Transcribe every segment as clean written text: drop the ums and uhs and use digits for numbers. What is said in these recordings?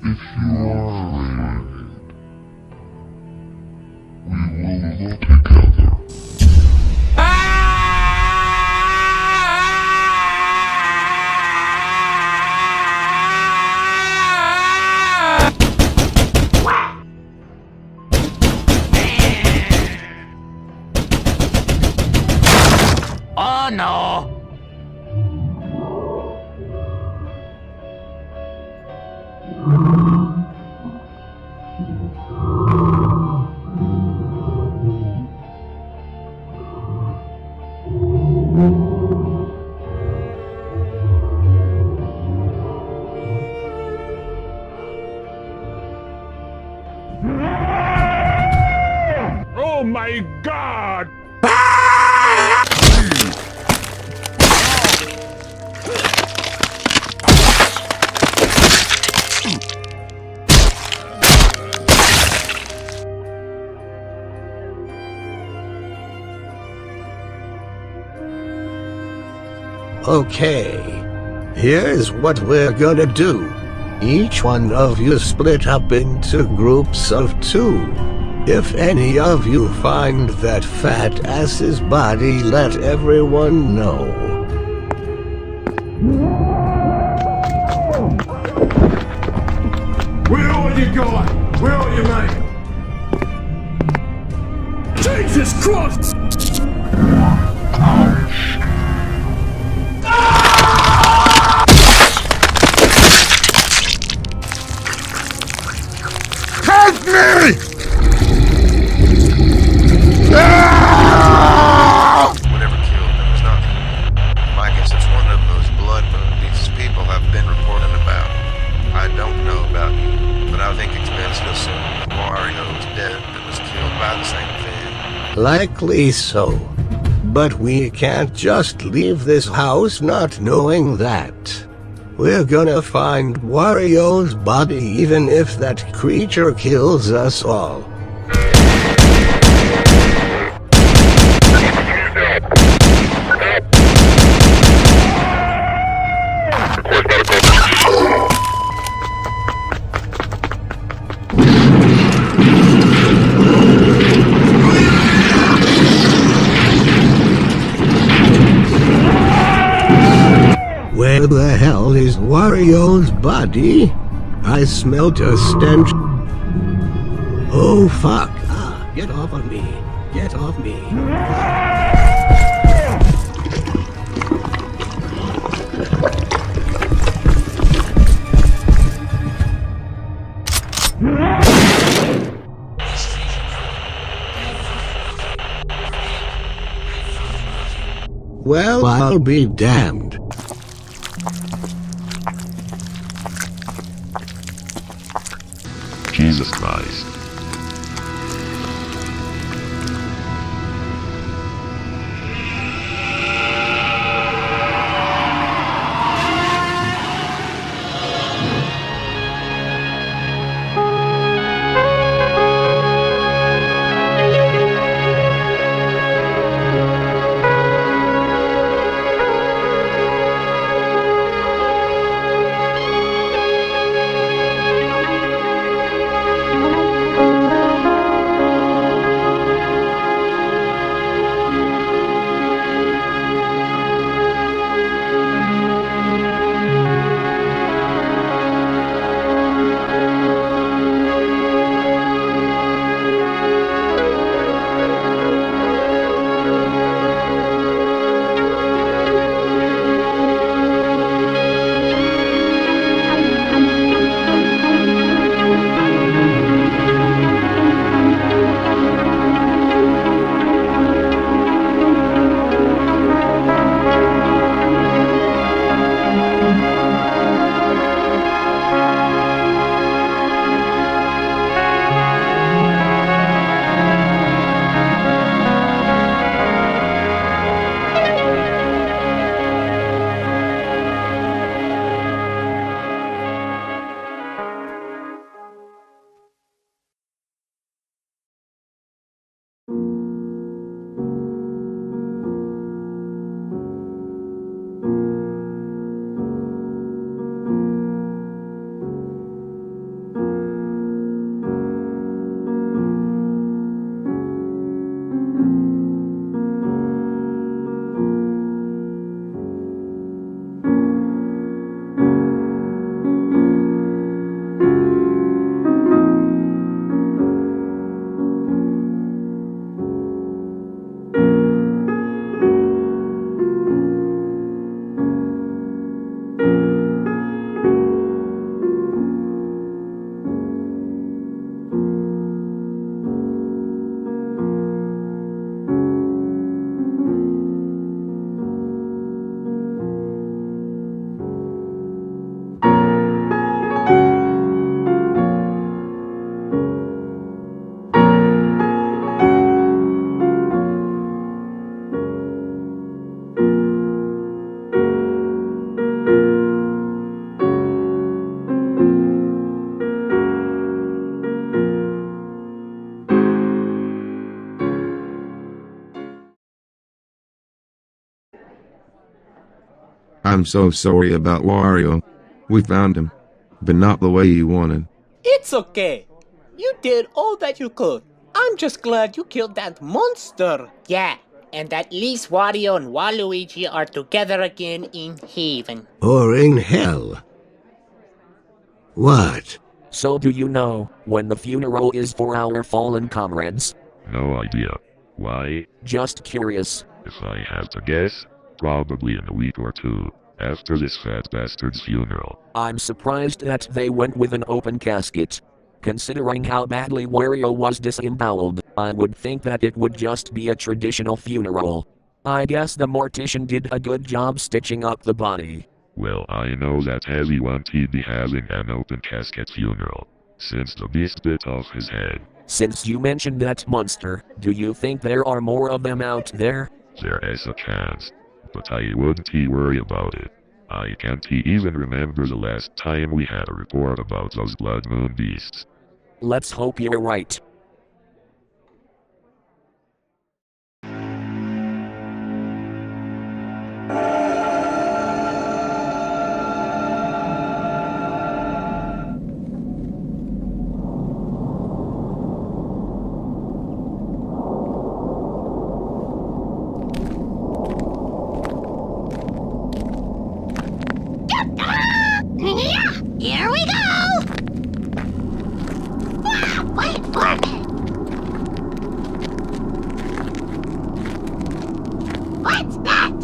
If you're afraid, we will look together. Oh no! Oh my God! Okay, here's what we're gonna do. Each one of you split up into groups of 2. If any of you find that fat ass's body, let everyone know. Where are you going? Where are you, mate? Jesus Christ! Help me! Whatever killed them is not. I guess it's one of those blood movies people have been reporting about. I don't know about you, but I think it's been so soon. Wario's dead and was killed by the same thing. Likely so. But we can't just leave this house not knowing that. We're gonna find Wario's body even if that creature kills us all. Where the hell is Wario's body? I smelled a stench. Oh fuck. Get off of me. Get off me. Well, I'll be damned. Jesus Christ. I'm so sorry about Wario. We found him, but not the way you wanted. It's okay. You did all that you could. I'm just glad you killed that monster. Yeah, and at least Wario and Waluigi are together again in heaven. Or in hell. What? So do you know when the funeral is for our fallen comrades? No idea. Why? Just curious. If I had to guess, probably in a week or two, after this fat bastard's funeral. I'm surprised that they went with an open casket. Considering how badly Wario was disemboweled, I would think that it would just be a traditional funeral. I guess the mortician did a good job stitching up the body. Well, I know that everyone he'd be having an open casket funeral, since the beast bit off his head. Since you mentioned that monster, do you think there are more of them out there? There is a chance, but I wouldn't worry about it. I can't even remember the last time we had a report about those blood moon beasts. Let's hope you're right. Here we go! What? What's that?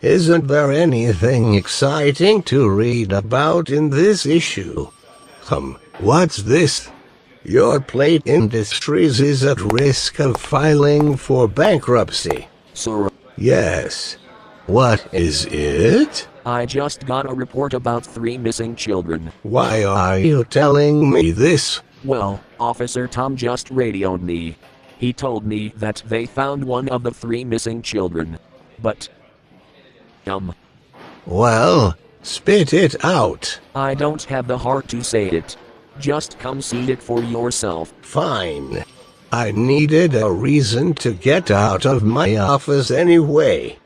Isn't there anything exciting to read about in this issue? What's this? Your plate industries is at risk of filing for bankruptcy. Sir, Yes. What is it? I just got a report about 3 missing children. Why are you telling me this? Well, Officer Tom just radioed me. He told me that they found one of the 3 missing children. But... Well, spit it out. I don't have the heart to say it. Just come see it for yourself. Fine. I needed a reason to get out of my office anyway.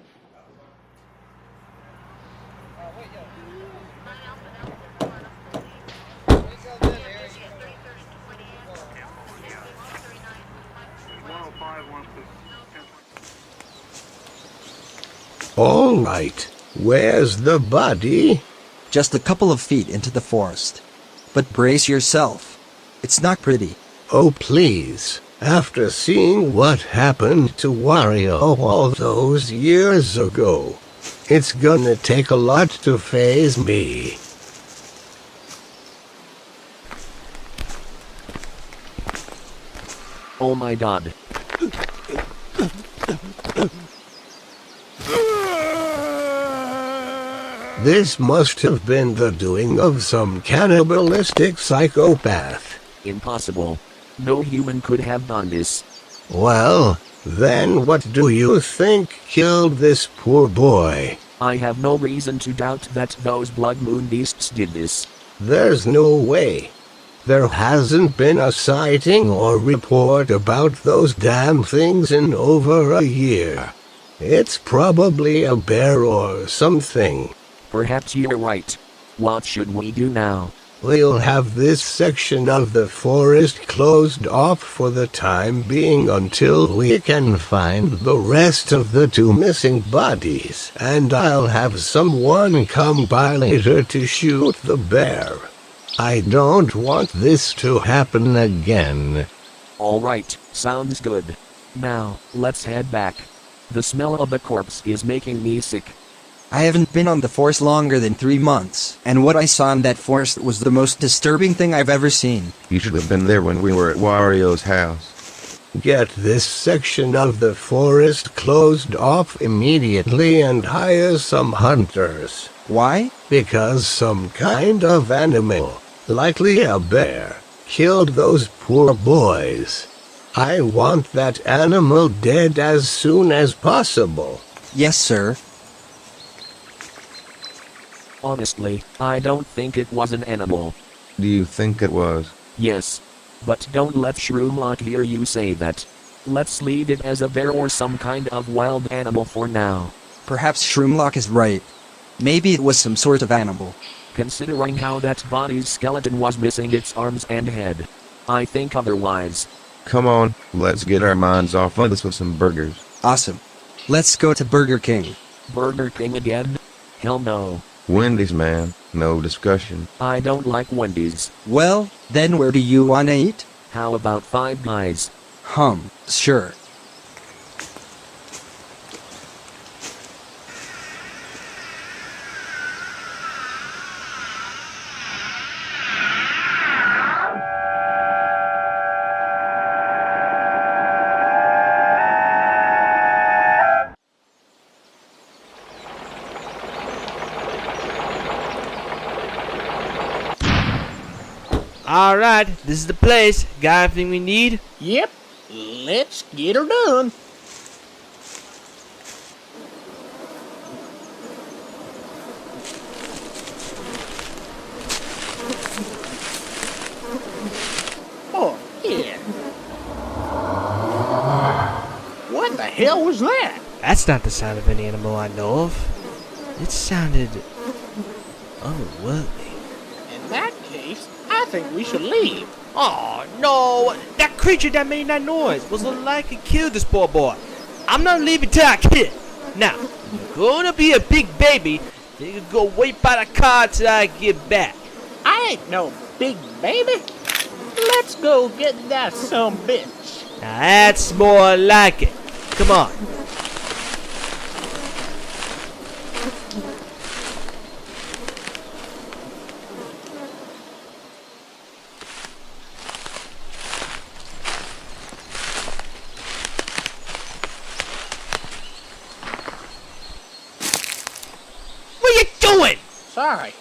All right. Where's the body? Just a couple of feet into the forest. But brace yourself. It's not pretty. Oh, please. After seeing what happened to Wario all those years ago, it's gonna take a lot to faze me. Oh my god. This must have been the doing of some cannibalistic psychopath. Impossible. No human could have done this. Well, then what do you think killed this poor boy? I have no reason to doubt that those blood moon beasts did this. There's no way. There hasn't been a sighting or report about those damn things in over a year. It's probably a bear or something. Perhaps you're right. What should we do now? We'll have this section of the forest closed off for the time being until we can find the rest of the 2 missing bodies, and I'll have someone come by later to shoot the bear. I don't want this to happen again. Alright, sounds good. Now, let's head back. The smell of the corpse is making me sick. I haven't been on the force longer than 3 months, and what I saw in that forest was the most disturbing thing I've ever seen. You should have been there when we were at Wario's house. Get this section of the forest closed off immediately and hire some hunters. Why? Because some kind of animal, likely a bear, killed those poor boys. I want that animal dead as soon as possible. Yes, sir. Honestly, I don't think it was an animal. Do you think it was? Yes. But don't let Shroomlock hear you say that. Let's leave it as a bear or some kind of wild animal for now. Perhaps Shroomlock is right. Maybe it was some sort of animal. Considering how that body's skeleton was missing its arms and head, I think otherwise. Come on, let's get our minds off of this with some burgers. Awesome. Let's go to Burger King. Burger King again? Hell no. Wendy's, man. No discussion. I don't like Wendy's. Well, then where do you wanna eat? How about Five Guys? Sure. Alright, this is the place. Got everything we need? Yep, let's get her done. Oh, yeah. What the hell was that? That's not the sound of any animal I know of. It sounded otherworldly. In that case, I think we should leave. Oh no! That creature that made that noise was like it killed this poor boy. I'm not leaving till I kill it. Now, if you're gonna be a big baby, then you can go wait by the car till I get back. I ain't no big baby. Let's go get that some bitch. Now that's more like it. Come on. Sorry.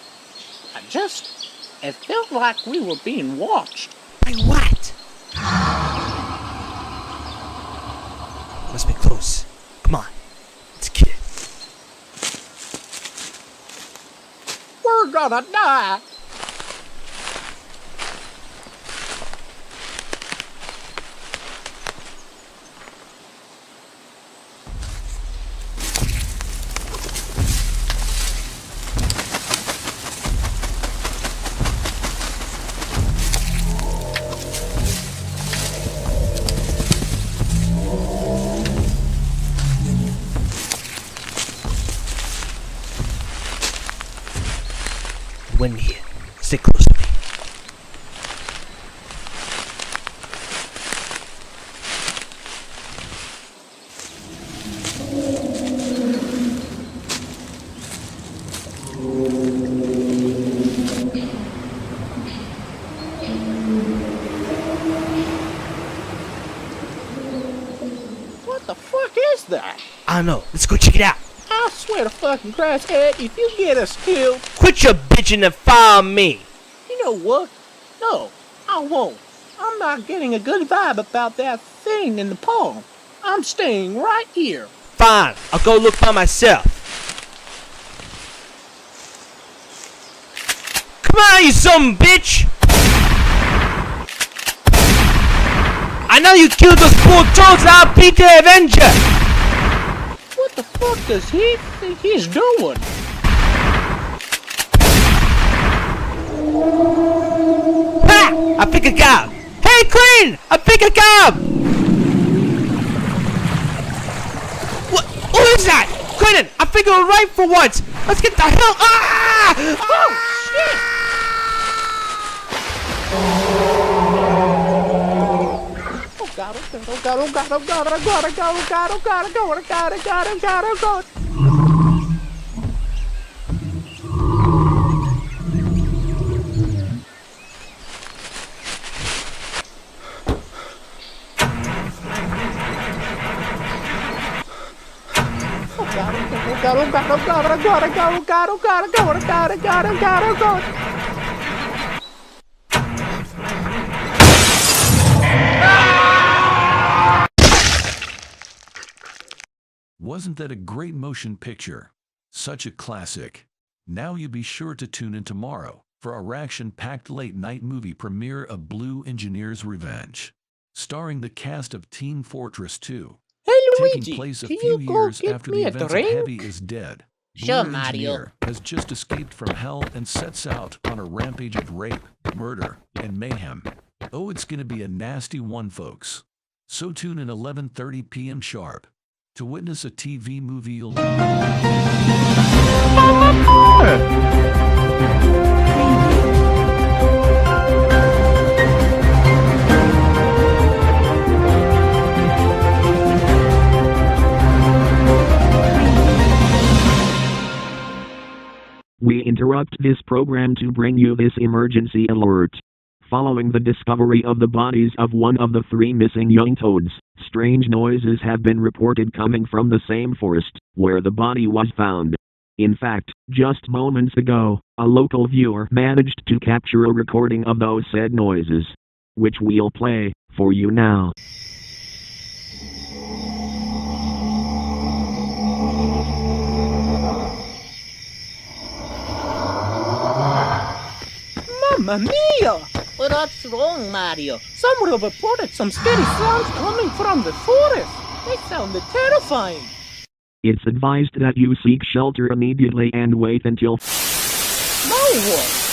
It felt like we were being watched. By what? Must be close. Come on. Let's get it. We're gonna die. Wind here. Stay close to me. What the fuck is that? I don't know. Let's go check it out. I swear to fucking Christ, Ed, if you get us killed... Quit your bitching and follow me. You know what? No, I won't. I'm not getting a good vibe about that thing in the palm. I'm staying right here. Fine. I'll go look by myself. Come on, you some bitch! I know you killed those poor toads. I'll be the Avenger. What the fuck does he think he's doing? Ha! I pick a cab! Hey, Crane! I pick a cab! What? Who is that? Crane, I think you're right for once! Let's get the hell... Ah! Oh, shit! Oh God, oh God, oh God, oh God, oh God, oh God, oh God, oh God, oh God, oh God, oh God, oh God, oh God, oh God. Wasn't that a great motion picture? Such a classic. Now you be sure to tune in tomorrow for our action-packed late-night movie premiere of Blue Engineer's Revenge, starring the cast of Team Fortress 2. Hey, Taking Luigi, place a can few you go years get after me the a events of drink? Heavy is Dead, Sure, Blue Mario. Engineer has just escaped from hell and sets out on a rampage of rape, murder, and mayhem. Oh, it's gonna be a nasty one, folks. So tune in 11:30 p.m. sharp to witness a TV movie you'll... We interrupt this program to bring you this emergency alert. Following the discovery of the bodies of one of the 3 missing young toads, strange noises have been reported coming from the same forest where the body was found. In fact, just moments ago, a local viewer managed to capture a recording of those said noises, which we'll play for you now. Mamma mia! What's wrong, Mario? Someone have reported some scary sounds coming from the forest. They sounded terrifying. It's advised that you seek shelter immediately and wait until... Now what?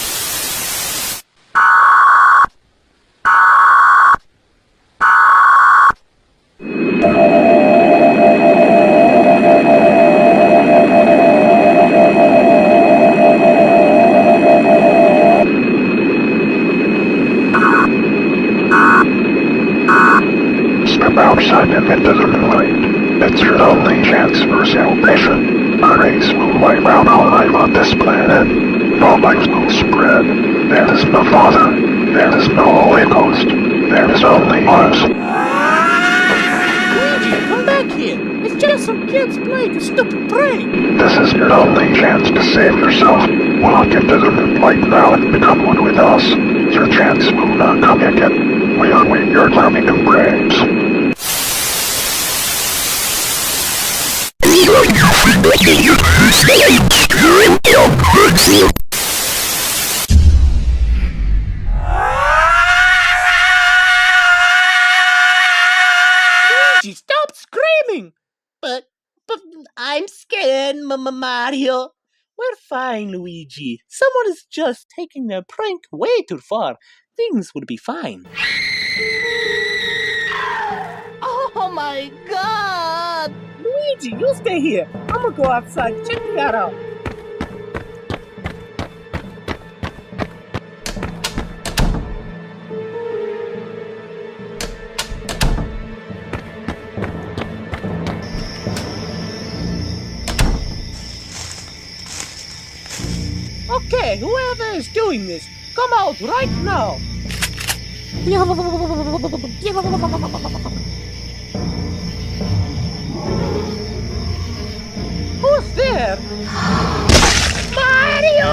Step outside and into the moonlight. It's your only chance for salvation. Our race will wipe out all life on this planet. All life will spread. There is no Father. There is no Holy Ghost. There is only us. Luigi, come back here. It's just some kids playing a stupid prank. This is your only chance to save yourself. Walk into the moonlight now and become one with us. Your chance will not come again. We await your loving embrace. Luigi, stop screaming. But I'm scared, Mario. We're fine, Luigi. Someone is just taking their prank way too far. Things would be fine. Oh my God! Luigi, you stay here. I'm gonna go outside. Check that out. Okay, whoever is doing this, come out right now. Who's there? Mario!